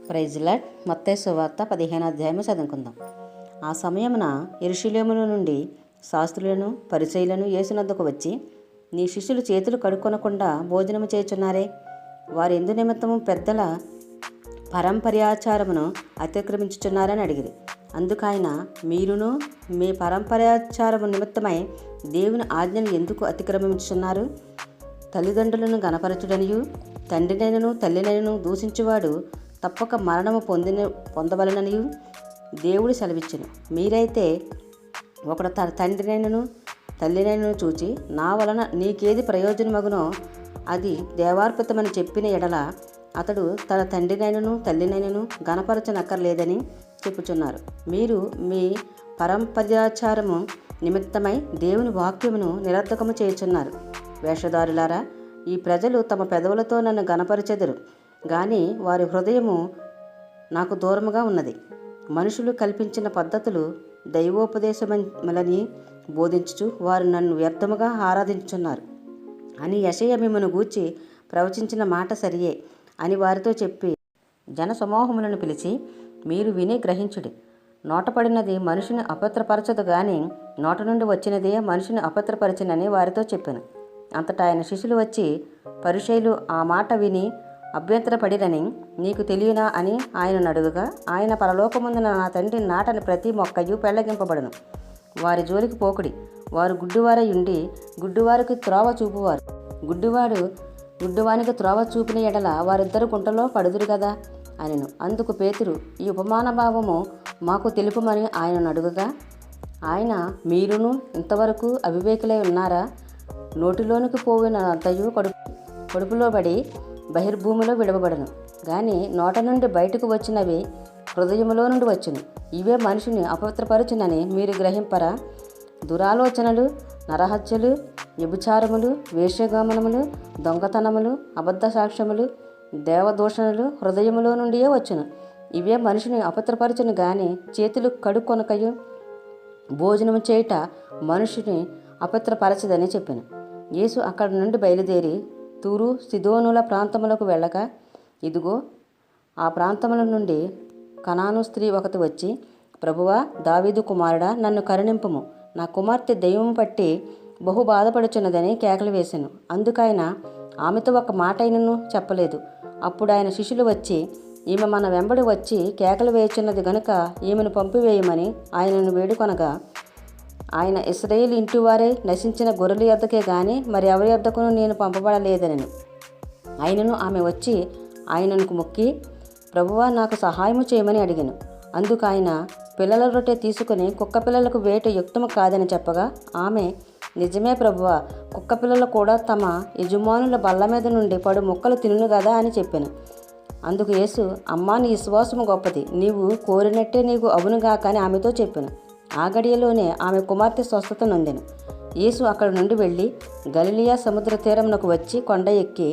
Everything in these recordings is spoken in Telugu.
Praise lord. మత్తయి సువార్త 15వ అధ్యాయము చదువుకుందాం. ఆ సమయమున యెరూషలేములో నుండి శాస్త్రులను పరిసయ్యులను యేసునద్దకు వచ్చి, నీ శిష్యులు చేతులు కడుక్కొనకుండా భోజనము చేయుచున్నారే, వారు ఎందు నిమిత్తము పెద్దల పరంపర్యాచారమును అతిక్రమించుచున్నారని అడిగిరి. అందుకైన, మీరును మీ పరంపర్యాచారము నిమిత్తమై దేవుని ఆజ్ఞను ఎందుకు అతిక్రమించుచున్నారు? తల్లిదండ్రులను గణపరచుడనియు తండ్రినైనను తల్లినైనను దూషించువాడు తప్పక మరణము పొందవలననియు దేవుడు సెలవిచ్చెను. మీరైతే ఒకడు తన తండ్రినైనను తల్లినైనను చూచి, నా వలన నీకేది ప్రయోజనమగునో అది దేవార్పితమని చెప్పిన ఎడల అతడు తన తండ్రినైనను తల్లినైనను గణపరచనక్కర్లేదని చెప్పుచున్నారు. మీరు మీ పరంపర్యాచారము నిమిత్తమై దేవుని వాక్యమును నిరర్ధకము చేయుచున్నారు. వేషధారులారా, ఈ ప్రజలు తమ పెదవులతో నన్ను గణపరచెదరు గాని వారి హృదయము నాకు దూరముగా ఉన్నది. మనుషులు కల్పించిన పద్ధతులు దైవోపదేశములని బోధించుచు వారు నన్ను వ్యర్థముగా ఆరాధించుచున్నారు అని యెషయా మిమ్మును గూర్చి ప్రవచించిన మాట సరియే అని వారితో చెప్పి, జన సమూహములను పిలిచి, మీరు విని గ్రహించుడి. నోటపడినది మనుషుని అపవిత్రపరచదు గాని నోట నుండి వచ్చినదే మనుషుని అపవిత్రపరచునని వారితో చెప్పాను. అంతటా ఆయన శిష్యులు వచ్చి, పరిసయ్యులు ఆ మాట విని అభ్యంతరపడిరని నీకు తెలియనా అని ఆయనను అడుగగా, ఆయన, పరలోకమందున నా తండ్రి నాటని ప్రతి మొక్కయు పెళ్లగింపబడును. వారి జోలికి పోకుడి. వారు గుడ్డివారై ఉండి గుడ్డివారికి త్రోవ చూపువారు. గుడ్డివాడు గుడ్డివానికి త్రోవ చూపిన ఎడల వారిద్దరు గుంటలో పడుదురు కదా అనెను. అందుకు పేతురు, ఈ ఉపమాన భావము మాకు తెలుపుమని ఆయనను అడుగగా, ఆయన, మీరును ఇంతవరకు అవివేకులై ఉన్నారా? నోటిలోనికి పోవిన అంతయు కడుపులో పడి బహిర్భూమిలో విడవబడను గాని నోట నుండి బయటకు వచ్చినవి హృదయములో నుండి వచ్చును. ఇవే మనిషిని అపవిత్రపరచునని మీరు గ్రహింపరా? దురాలోచనలు, నరహత్యలు, వ్యభిచారములు, వేశ్యగమనములు, దొంగతనములు, అబద్ధ సాక్ష్యములు, దేవదూషణలు హృదయములో నుండియే వచ్చును. ఇవే మనిషిని అపవిత్రపరచును గాని చేతులు కడుక్కొనకయు భోజనము చేయుట మనుషుని అపవిత్రపరచదని చెప్పాను. యేసు అక్కడి నుండి బయలుదేరి తూరు సీదోనుల ప్రాంతములకు వెళ్ళగా, ఇదిగో ఆ ప్రాంతముల నుండి కనాను స్త్రీ ఒకటి వచ్చి, ప్రభువా, దావీదు కుమారుడా, నన్ను కరుణింపుము, నా కుమార్తె దెయ్యము పట్టి బహు బాధపడుచున్నదని కేకలు వేశాను. అందుకైన ఆమెతో ఒక మాట అయినను చెప్పలేదు. అప్పుడు ఆయన శిష్యులు వచ్చి, ఈమె మన వెంబడి వచ్చి కేకలు వేయుచున్నది గనుక ఈమెను పంపివేయమని ఆయనను వేడుకొనగా, ఆయన, ఇశ్రాయేలు ఇంటివారై నశించిన గొర్రెల యొద్దకే గాని మరి ఎవరి యొద్దకును నేను పంపబడలేదనెను. ఆయనను ఆమె వచ్చి ఆయనను మొక్కి, ప్రభువా, నాకు సహాయము చేయమని అడిగాను. అందుకు ఆయన, పిల్లల రొట్టె తీసుకుని కుక్క పిల్లలకు వేట యుక్తము కాదని చెప్పగా, ఆమె, నిజమే ప్రభువా, కుక్క పిల్లలు కూడా తమ యజమానుల బల్ల మీద నుండి పడు ముక్కలు తినును గదా అని చెప్పాను. అందుకు యేసు, అమ్మా, నీ విశ్వాసము గొప్పది, నీవు కోరినట్టే నీకు అవునుగాక అని ఆమెతో చెప్పాను. ఆ గడియలోనే ఆమె కుమార్తె స్వస్థత నొందెను. యేసు అక్కడి నుండి వెళ్ళి గలిలయ సముద్ర తీరమునకు వచ్చి కొండ ఎక్కి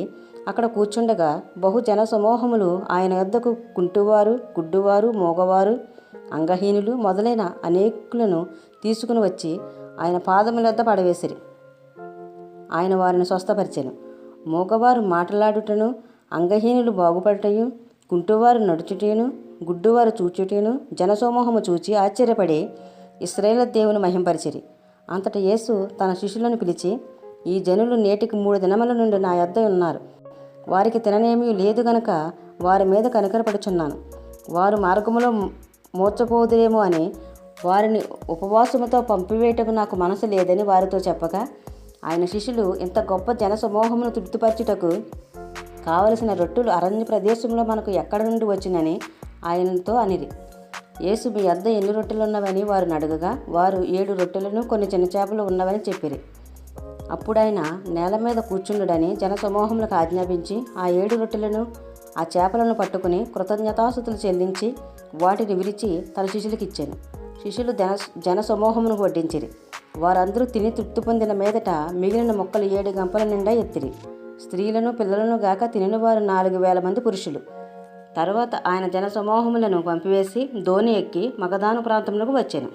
అక్కడ కూర్చుండగా బహు జన సమూహములు ఆయన వద్దకు కుంటివారు, గుడ్డివారు, మూగవారు, అంగహీనులు మొదలైన అనేకులను తీసుకుని వచ్చి ఆయన పాదముల వద్ద పడవేసిరి. ఆయన వారిని స్వస్థపరిచెను. మూగవారు మాట్లాడుటను, అంగహీనులు బాగుపడటయు, కుంటివారు నడుచుటను, గుడ్డివారు చూచుటను జనసమూహము చూచి ఆశ్చర్యపడి ఇశ్రాయేలు దేవుని మహింపరిచిరి. అంతట యేసు తన శిష్యులను పిలిచి, ఈ జనులు నేటికి 3 దినముల నుండి నా యొద్ద ఉన్నారు. వారికి తిననేమీ లేదు గనక వారి మీద కనికరపడుచున్నాను. వారు మార్గములో మూర్చపోదురేమో అని వారిని ఉపవాసముతో పంపివేయటకు నాకు మనసు లేదని వారితో చెప్పగా, ఆయన శిష్యులు ఇంత గొప్ప జన సమూహమును తృప్తిపరచుటకు కావలసిన రొట్టెలు అరణ్య ప్రదేశంలో మనకు ఎక్కడ నుండి వచ్చినని ఆయనతో అనిరి. యేసు, మీ వద్ద ఎన్ని రొట్టెలు ఉన్నవని వారిని అడగగా, వారు 7 రొట్టెలను కొన్ని చిన్న చేపలు ఉన్నవని చెప్పిరి. అప్పుడైన నేల మీద కూర్చుండుడని జనసమూహములకు ఆజ్ఞాపించి ఆ 7 రొట్టెలను ఆ చేపలను పట్టుకుని కృతజ్ఞతాస్తుతులు చెల్లించి వాటిని విరిచి తన శిష్యులకు ఇచ్చాను. శిష్యులు జనసమూహమును వడ్డించిరి. వారందరూ తిని తృప్తి పొందిన మీదట మిగిలిన ముక్కలు 7 గంపల నిండా ఎత్తిరి. స్త్రీలను పిల్లలను గాక తినిన వారు 4,000 మంది పురుషులు. తరువాత ఆయన జనసమూహములను పంపివేసి దోణి ఎక్కి మగదాను ప్రాంతములకు వచ్చాను.